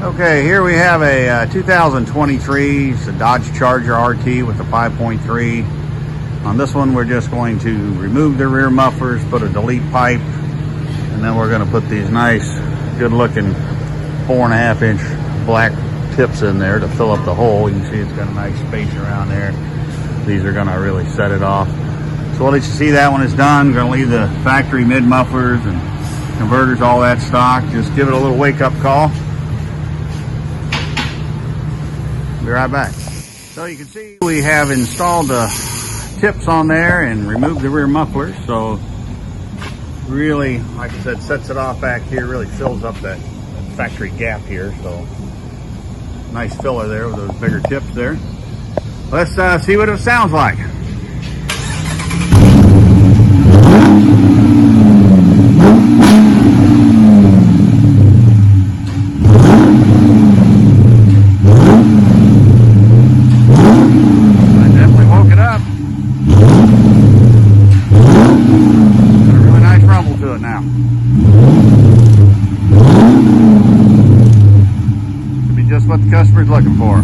Okay, here we have a 2023 it's a Dodge Charger RT with a 5.3. On this one, we're just going to remove the rear mufflers, put a delete pipe, and then we're going to put these nice, good-looking 4.5-inch black tips in there to fill up the hole. You can see it's got a nice space around there. These are going to really set it off. So we'll let you see that when it's done. We're going to leave the factory mid mufflers and converters, all that stock. Just give it a little wake-up call. Be right back. So you can see we have installed the tips on there and removed the rear mufflers. So really, like I said, sets it off back here, really fills up that factory gap here. So nice filler there with those bigger tips there. Let's see what it sounds like. Now should be just what the customer's looking for.